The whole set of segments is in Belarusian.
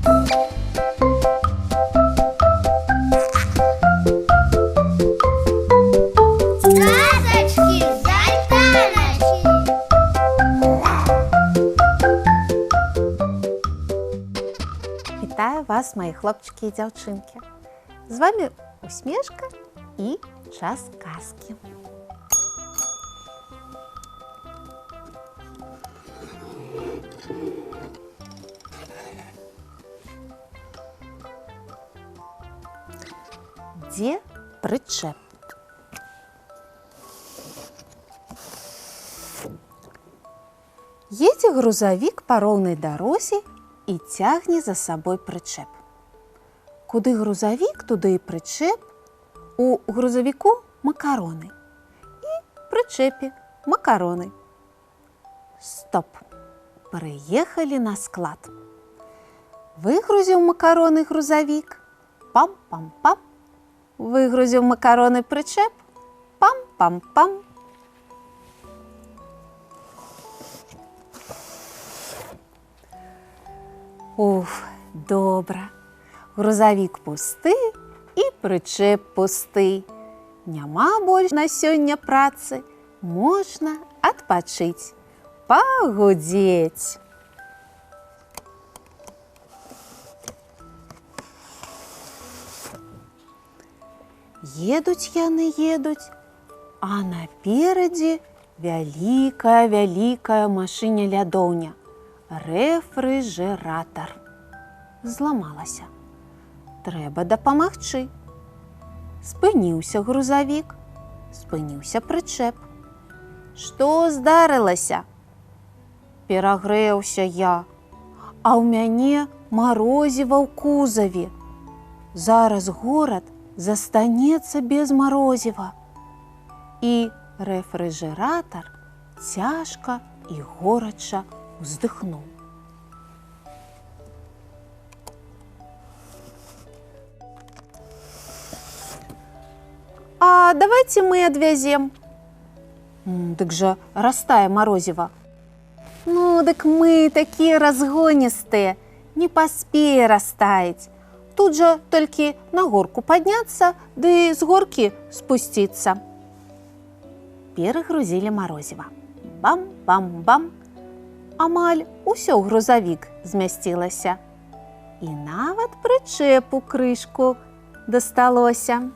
Сказочки з Альтаночки. Вітаю вас, мої хлопчики і дівчинки. З вами Усмішка і час казки. Де причеп? Едзе грузавік па роўнай дарозе і цягне за сабой прычэп. Куды грузавік, туды і прычэп. У грузавіку макароны і прычэпе макароны. Стоп! Прыехалі на склад. Выгрузіў макароны грузавік. Пам-пам-пам. Выгрузіў макароны прычэп. Пам-пам-пам. Уф, добра. Грузавік пусты і прычэп пусты. Няма больш на сёння працы. Можна адпачыць, пагудзець. Едуць яны, едуць, а наперадзе вялікая машыня-лядоўня. Рэфрыжэратар. Зламалася. Трэба дапамагчы. Спыніўся грузавік, спыніўся прычэп. Што здарылася? Перагрэўся я, а ў мяне марозіва ў кузаве. Зараз горад застанецца без марозіва. І рэфрыжэратар цяжка і горача уздыхнуў. А давайте мы адвязем. Дык жа растае марозіва. Ну, дык мы такія разгоністыя, не паспее растаяць. Тут жа толькі на горку падняцца, ды з горкі спусціцца. Перагрузілі марозіва. Бам-бам-бам. Амаль усё ў грузавік змясцілася. І нават прычэпу крышку дасталося.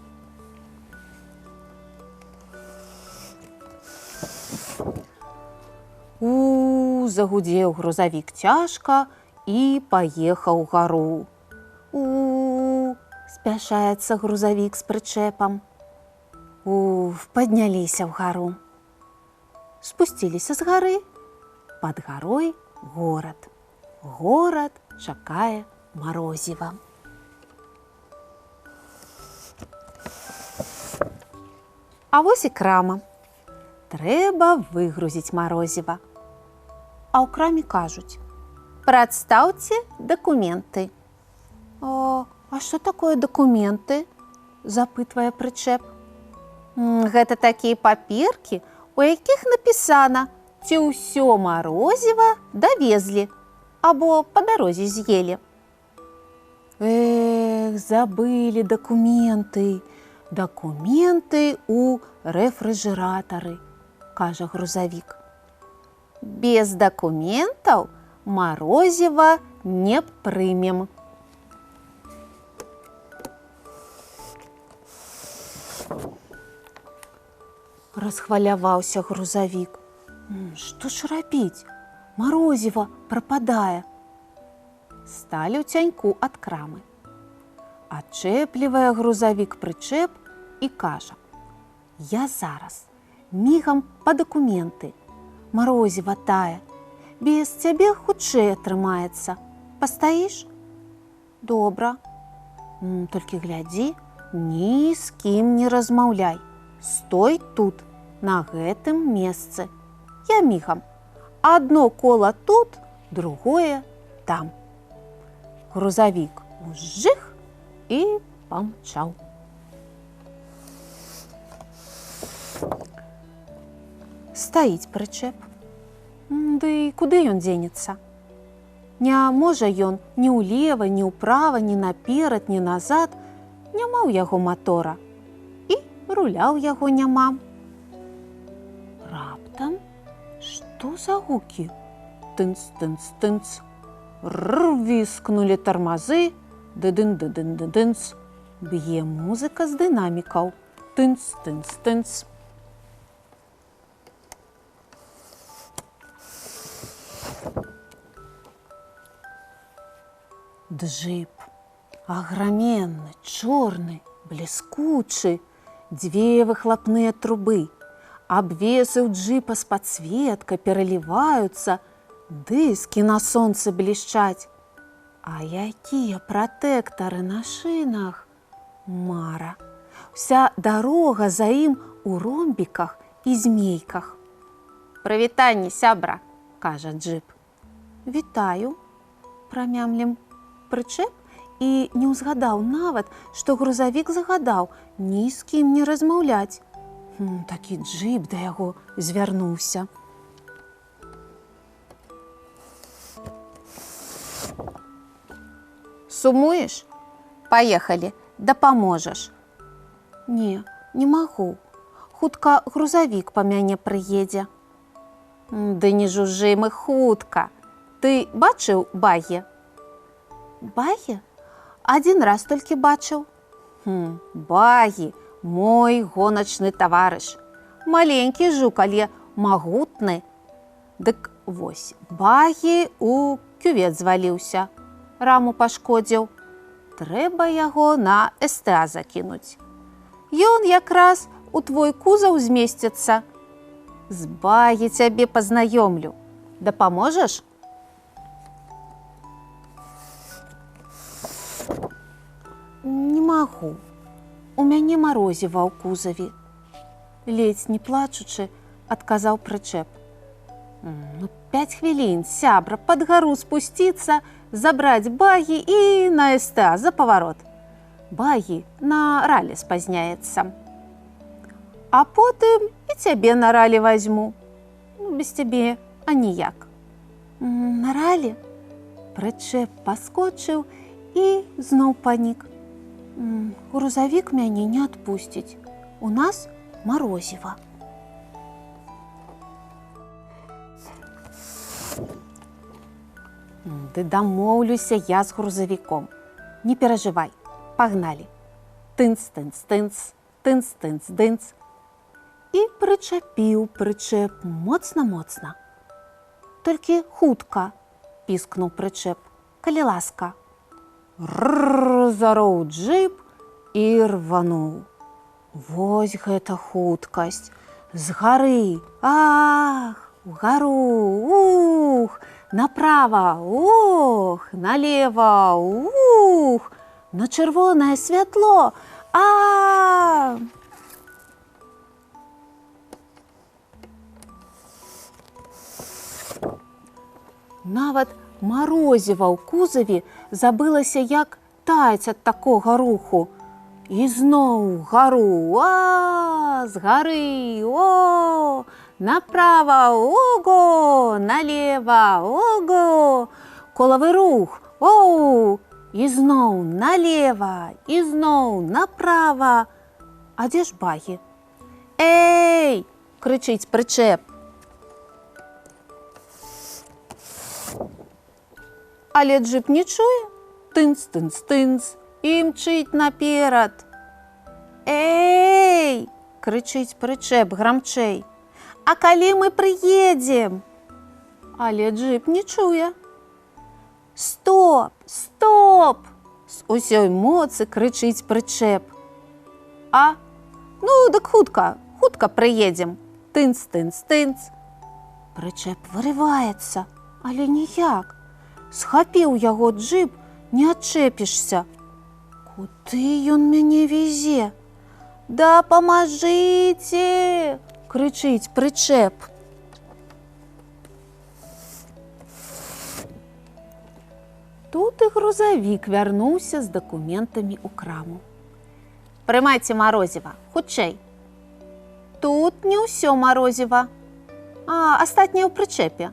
Загудзеў грузавік цяжка і паехаў угару. Спяшаецца грузавік з прычэпам. Падняліся ўгару. Спусціліся з гары. Пад гарой горад. Горад чакае марозіва. А вось і крама. Трэба выгрузіць марозіва. А ў краме кажуць: прадстаўце дакументы. А што такое дакументы? Запытвае прычэп. Гэта такія паперкі, у якіх напісана, ці ўсё марозіва давезлі або па дарозе з'елі. Забылі дакументы. Дакументы ў рэфрыжэратары, кажа грузавік. Без дакументаў марозіва не прымем. Расхваляваўся грузавік. Што ж рабіць? Марозіва прападае. Сталі ў цяньку ад крамы. Адчэплівае грузавік прычэп і кажа: я зараз мігам па дакументы. Марозіва тая. Без цябе хутчэй атрымаецца. Пастаіш? Добра. Толькі глядзі, ні з кім не размаўляй. Стой тут, на гэтым месцы. Я мігам. Адно кола тут, другое там. Грузавік ужых і памчаў. Стаіць прычэп. Ды куды ён дзенецца? Не можа ён ні ўлева, ні ўправа, ні наперад, ні назад. Няма ў яго мотора. І руля ў яго няма. Раптам, што за гукі? Тынц-тынц-тынц. Віскнулі тармазы. Дыдын-дыдын-дыдынц. Б'е музыка з дынамікаў. Тынц-тынц-тынц. Джип. Аграменны, чорны, бліскучы. Дзве выхлапныя трубы. Абвесы ў джипа з падсветкай пераліваюцца. Дыскі на сонцы блішчаць. А якія пратэктары на шынах? Мара. Вся дарога за ім у ромбіках і змейках. «Прывітанне, сябра!» – кажа джип. «Вітаю!» – прамямлім прычэп і не ўзгадаў нават, што грузавік загадаў ні з кім не размаўляць. Такі джип да яго звярнуўся. «Сумуеш? Паехалі, дапаможаш». «Не, не магу. Хутка грузавік па мяне прыедзе». «Ды не жужжы мы хутка. Ты бачыў багі?» «Багі? Адзін раз толькі бачыў». «Багі, мой гоначны таварыш. Маленькі жук, але магутны. Дык вось, багі ў кювет зваліўся. Раму пашкодзіў. Трэба яго на СТА закінуць. Ён якраз у твой кузаў змесціцца. З багі цябе пазнаёмлю. Дапаможаш?» «Не магу. У мяне марозіва ў кузаве». Ледзь не плачучы, адказаў прычэп. 5 хвілін, сябра, пад гару спусціцца, забраць багі і на СТА за паварот. Багі на ралі спазняецца. А потым і цябе на ралі вазьму. Без цябе аніяк». «На ралі?» Прычэп паскочыў і зноў панік. «Грузавік мяне не адпусціць. У нас марозіва». «Ды дамоўлюся я з грузавіком. Не перажывай, пагналі. Тынц-тынц-тынц, тынц-тынц-дынц». І прычапіў прычэп моцна-моцна. «Толькі хутка», – піскнуў прычэп, – «калі ласка». Зароў джип і рвануў. Вось гэта хуткасць. З гары, ах, угару, ух, направа, ох, налева, ух, на чырвонае святло, а! Нават марозіва ў кузаве забылася, як таяць ад такога руху. І зноў гару, з гары, направа, ого, налева, ого, колавы рух, і зноў налева, і зноў направа. А дзе ж багі? «Эй!» – крычыць прычэп. Але джип не чуе. Тынц-тынц-тынц і мчыць наперад. «Эй!» – крычыць прычэп грамчэй. «А калі мы прыедзем?» Але джип не чуе. «Стоп! Стоп!» – з усёй моцы крычыць прычэп. «А? Ну, дык хутка, хутка прыедзем. Тынц-тынц-тынц». Прычэп вырываецца, але ніяк. Схапіў яго джип, не адчэпішся. Куды ён мяне везе? «Дапамажыце!» – крычыць прычэп. Тут і грузавік вярнуўся з дакументамі ў краму. «Прымайце марозіва, хутчэй». «Тут не ўсё марозіва, а астатняе ў прычэпе».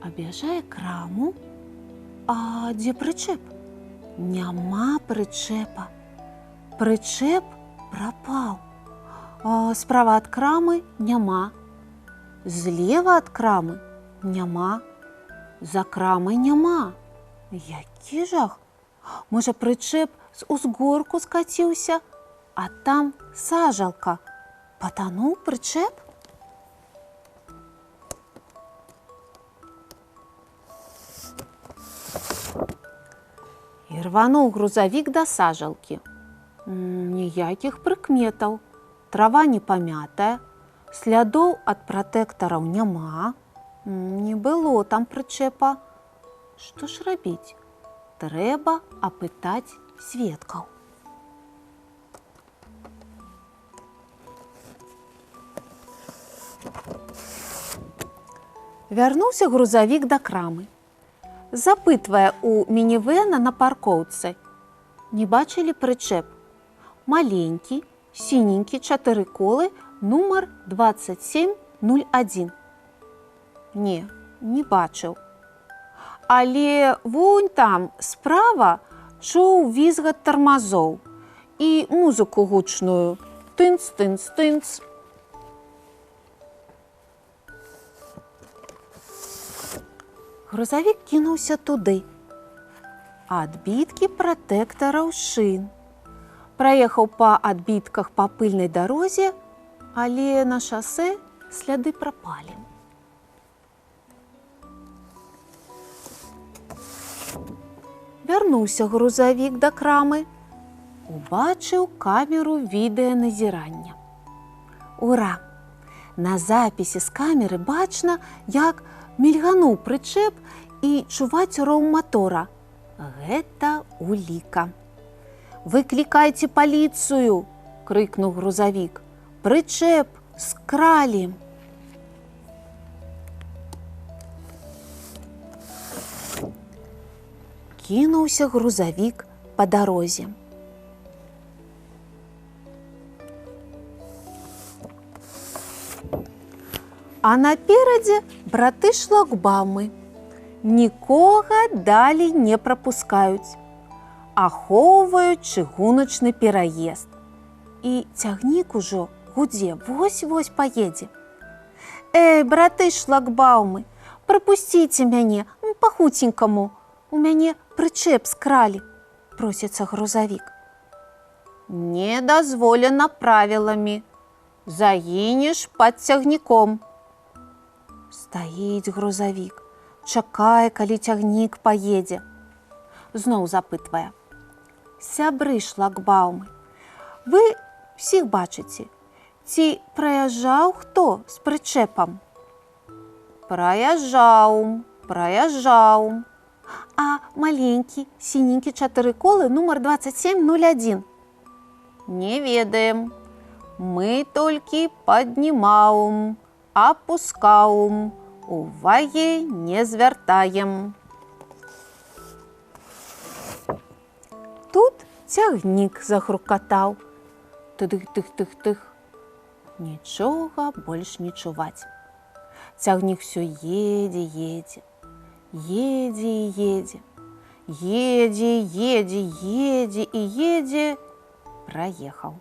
Аб'язджае краму, А дзе прычэп? Няма прычэпа. Прычэп прапаў. Справа ад крамы няма. Злева ад крамы няма. За крамай няма. Які жах! Можа, прычэп з узгорку скаціўся, а там сажалка. Патануў прычэп? І рвануў грузавік да сажалкі. Ніякіх прыкметаў. Трава не памятая, слядоў ад пратэктараў няма. Не было там прычэпа. Што ж рабіць? Трэба апытаць сведкаў. Вярнуўся грузавік да крамы. Запытвае у мінівэна на паркоўцы. Не бачылі прычэп? Маленькі, сіненькі 4 колы, нумар 2701. Не бачыў. Але вунь там справа чуў візгат тармазоў і музыку гучную. Тынц-тынц-тынц. Грузавік кінуўся туды. Адбіткі пратэктараў шын. Праехаў па адбітках па пыльнай дарозе, але на шасэ сляды прапалі. Вярнуўся грузавік да крамы. Убачыў камеру відэаназірання. Ура! На запісе з камеры бачна, як мільгануў прычэп і чуваць роў матора. Гэта уліка. «Выклікайце паліцыю!» – крыкнуў грузавік. «Прычэп скралі!» Кінуўся грузавік па дарозе. А наперадзе браты шлагбаумы. Нікога далей не прапускаюць. Ахоўваюць чыгуначны пераезд. І цягнік ужо гудзе, вось-вось паедзе. «Эй, браты шлагбаумы, прапусціце мяне па-хуценькаму. У мяне прычэп скралі», – просіцца грузавік. «Не дазволена правіламі. Загінеш пад цягніком». Стаіць грузавік, чакае, калі цягнік паедзе. Зноў запытвае. «Сябры шлагбаумы, вы ўсіх бачыце, ці праязджаў хто з прычэпам?» «Праязджаў. А маленькі, сіненькі 4 колы, нумар 2701?» «Не ведаем. Мы толькі паднімаем, апускаем, увагі не звяртаем». Тут цягнік загрукатаў. Тых-тых-тых-тых. Нічога больш не чуваць. Цягнік усё едзе. Едзе і едзе. Едзе і едзе. Праехаў.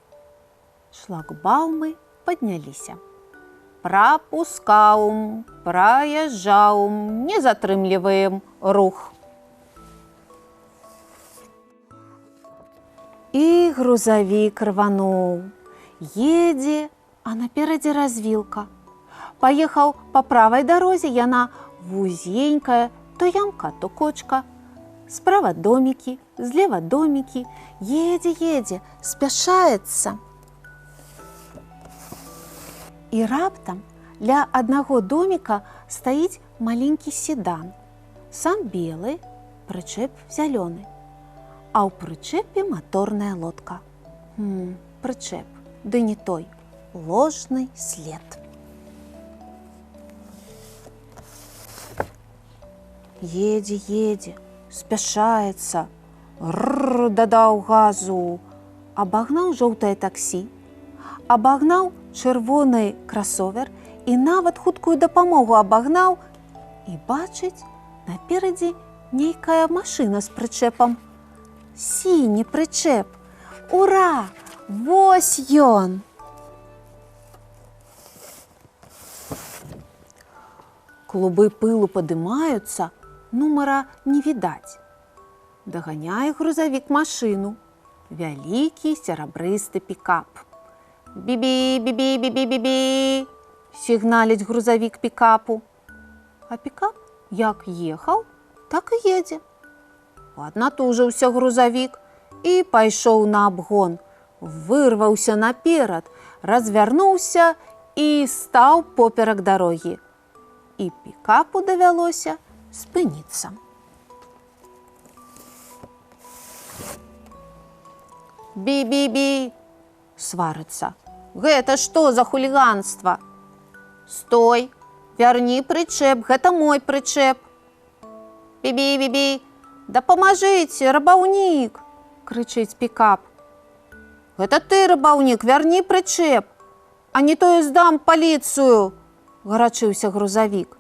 Шлагбаумы падняліся. «Прапускаем, праязджаем, не затрымліваем рух». І грузавік рвануў. Едзе, а наперадзе развілка. Паехаў па правай дарозе, яна вузенькая, то ямка, то кочка. Справа домікі, злева домікі. Едзе, спяшаецца. І раптам ля аднаго доміка стаіць маленькі седан. Сам белы, прычэп зялёны. А ў прычэпе маторная лодка. Прычэп, ды не той, ложны след. Едзе, спяшаецца. Дадаў газу. Абагнаў жоўтае таксі. Абагнаў чырвоны красовер і нават хуткую дапамогу абагнаў. І бачыць, наперадзе нейкая машына з прычэпам. Сіні прычэп. Ура! Вось ён! Клубы пылу падымаюцца, нумара не відаць. Даганяе грузавік машыну. Вялікі серабрысты пікап. Бі-бі, бі-бі, бі-бі, бі-бі! Сігналіць грузавік пікапу. А пікап як ехаў, так і едзе. Паднатужыўся грузавік і пайшоў на абгон. Вырваўся наперад, развярнуўся і стаў поперак дарогі. І пікапу давялося спыніцца. Бі-бі-бі! Сварыцца. Гэта што за хуліганства? Стой! Вярні прычэп, гэта мой прычэп. Бі-бі-бі-бі! Дапамажыце, рабаўнік! Крычыць пікап. Гэта ты, рабаўнік, вярні прычэп, а не то я здам паліцыю! Гарачыўся грузавік.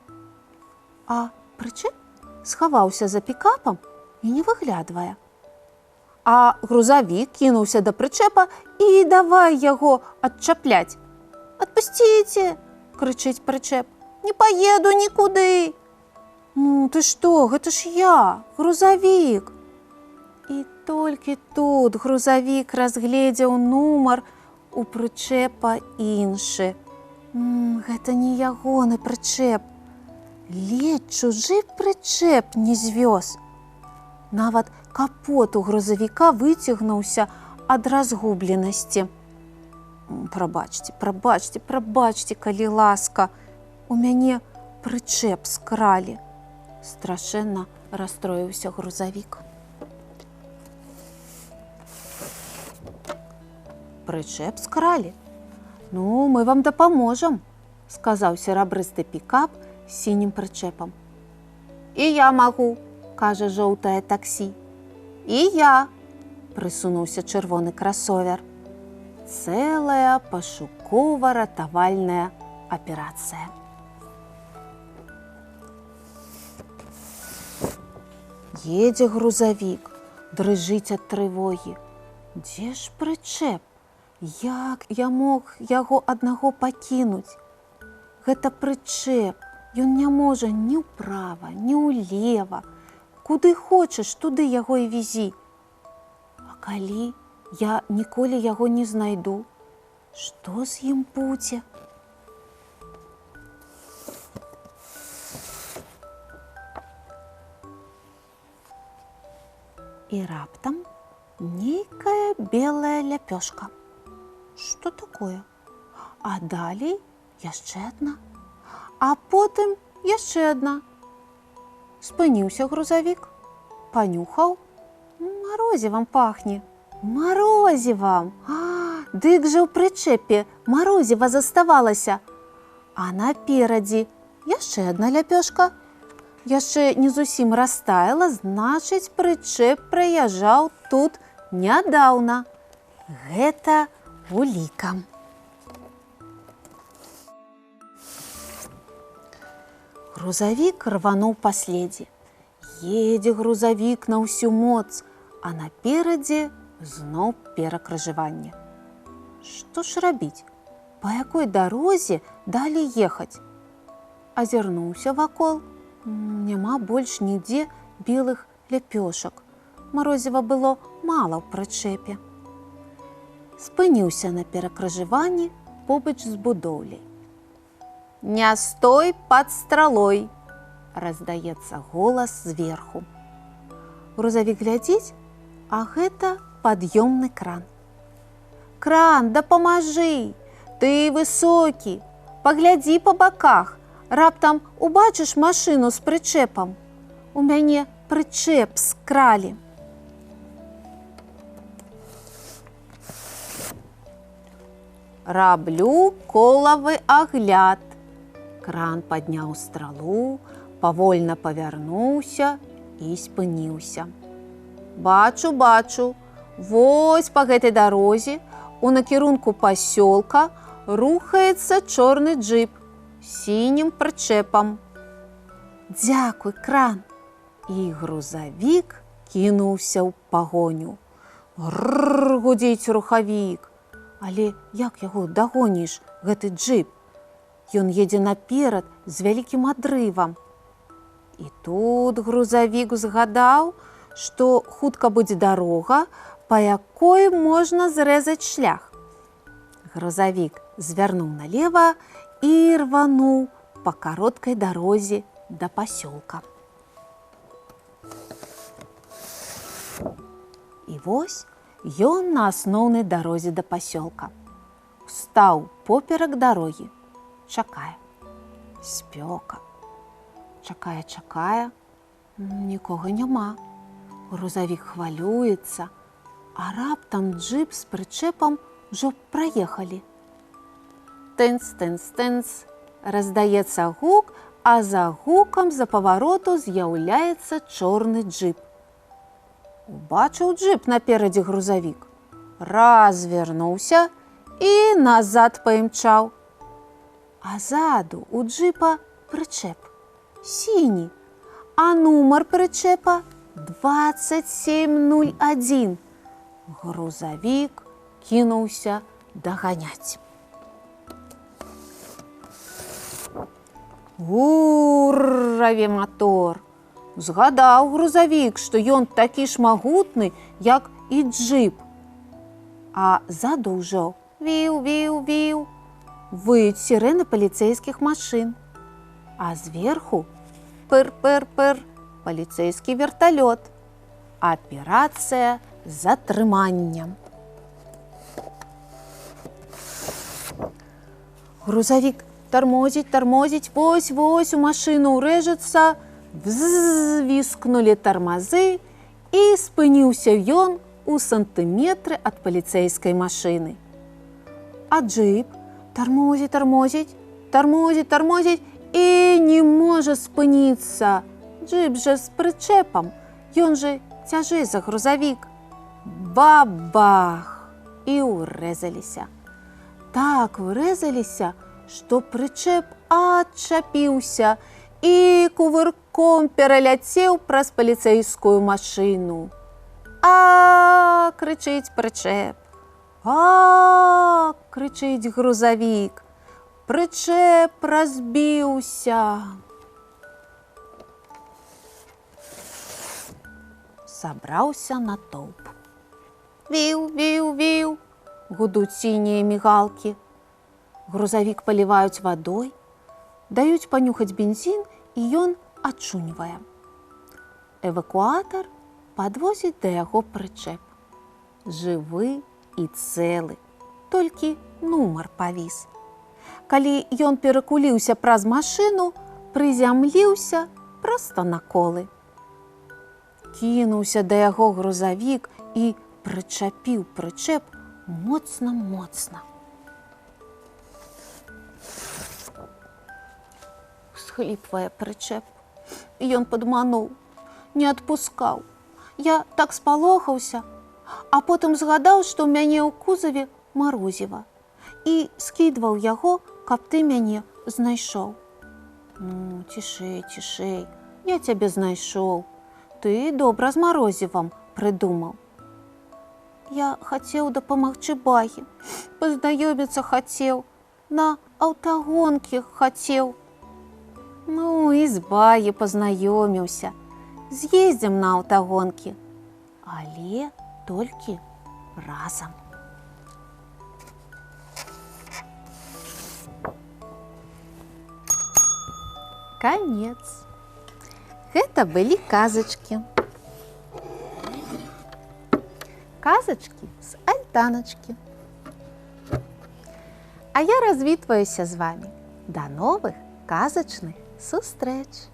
А прычэп схаваўся за пікапам і не выглядвае. А грузавік кінуўся да прычэпа і давай яго адчапляць. «Адпусціце!» – крычыць прычэп. «Не паеду нікуды!» «Ну, ты што, гэта ж я, грузавік!» І толькі тут грузавік разгледзеў нумар у прычэпа іншы. Гэта не ягоны прычэп. Ледзь чужы прычэп не звёз. Нават капот у грузавіка выцягнуўся ад разгубленасці. «Прабачце, прабачце, прабачце, калі ласка, у мяне прычэп скралі!» Страшэнна расстроіўся грузавік. «Прычэп скралі? Ну, мы вам дапаможам», – сказаў серабрысты пікап з сінім прычэпам. «І я магу», – кажа жоўтае таксі. «І я», – прысунуўся чырвоны красовер. Цэлая пашукова-ратавальная аперацыя. Едзе грузавік, дрыжыць ад трывогі. Дзе ж прычэп? Як я мог яго аднаго пакінуць? Гэта прычэп, ён не можа ні ўправа, ні ўлева. Куды хочаш, туды яго і везі. А калі я ніколі яго не знайду, што з ім будзе? І раптам нейкая белая ляпёшка. Што такое? А далей яшчэ адна. А потым яшчэ адна. Спыніўся грузавік, панюхаў. Марозівам пахне. Марозівам! Дык жа ў прычэпе марозіва заставалася. А наперадзе яшчэ адна ляпёшка. Яшчэ не зусім растаяла, значыць, прычэп праязджаў тут нядаўна. Гэта уліка. Грузавік рвануў па следзе. Едзе грузавік на ўсю моц, а наперадзе зноў перакрыжаванне. Што ж рабіць? Па якой дарозе далей ехаць? Азірнуўся вакол. Няма больш нідзе белых ляпёшак. Марозіва было мала ў прычэпе. Спыніўся на перакрыжаванні побач з будоўляй. «Не стой пад стралой!» – раздаецца голас зверху. Грузавік глядзіць, а гэта пад'ёмны кран. «Кран, дапамажы! Ты высокі! Паглядзі па баках! Раптам убачыш машыну з прычэпам. У мяне прычэп скралі». «Раблю колавы агляд». Кран падняў стралу, павольна павярнуўся і спыніўся. «Бачу, бачу, вось па гэтай дарозе у накірунку пасёлка рухаецца чорны джып з сінім прычэпам». «Дзякуй, кран! І грузавік кінуўся ў пагоню. Грррр, гудзіць рухавік. Але як яго дагоніш, гэты джып? Ён едзе наперад з вялікім адрывам. І тут грузавік згадаў, што хутка будзе дарога, па якой можна зрэзаць шлях. Грузавік звярнуў налева і рвануў па кароткай дарозе да пасёлка. І вось ён на асноўнай дарозе да пасёлка. Стаў поперак дарогі. Чакае. Спёка. Чакае. Нікога няма. Грузавік хвалюецца, а раптам джып з прычэпам ўжо праехалі. Тынц-тынц-тынц. Раздаецца гук, а за гукам з-за павароту з'яўляецца чорны джып. Убачыў джып наперадзе грузавік. Развярнуўся і назад паімчаў. А ззаду у джыпа прычэп. Сіні. А нумар прычэпа 2701. Грузавік кінуўся даганяць. Гур-раве мотор. Згадаў грузавік, што ён такі ж магутны, як і джып. А ззаду ўжо віў-віў-віў. Выюць сірэны паліцэйскіх машын. А зверху пыр-пыр-пыр паліцэйскі верталёт. Аперацыя з затрыманнем. Грузавік тармозіць, вось-вось у машыну ўрэжацца. Взвіскнулі тармазы і спыніўся ён у сантыметры ад паліцэйскай машыны. А джып тармозіць і не можа спыніцца. Джып жа з прычэпам, ён жа цяжэй за грузавік. Бабах! І ўрэзаліся. Так урэзаліся, што прычэп адчапіўся і кувырком пераляцеў праз паліцэйскую машыну. А, крычыць прычэп. А, крычыць грузавік. Прычэп разбіўся. Сабраўся натоўп. Віў-віў-віў, гудуць сінія мігалкі. Грузавік паліваюць вадой, даюць панюхаць бензін, і ён ачуньвае. Эвакуатар падвозіць да яго прычэп. Жывы і цэлы, толькі нумар павіс. Калі ён перакуліўся праз машыну, прызямліўся проста на колы. Кінуўся да яго грузавік і прычапіў прычэп моцна-моцна. Схліпвае прычэп. Ён падмануў, не адпускаў. Я так спалохаўся, а потым згадаў, што ў мяне ў кузаве марозіва, і скідваў яго, каб ты мяне знайшоў. Ну, цішэй, я цябе знайшоў. Ты добра з марозівам прыдумаў. Я хацеў дапамагчы Багі, пазнаёміцца хацеў, на аўтагонкі хацеў. Ну, і з Багі пазнаёміўся. З'ездзім на аўтагонкі, але толькі разам. Канец. Гэта былі казачкі. Казачкі з альтаначкі. А я развітваюся з вами. До новых казачных сустрэч!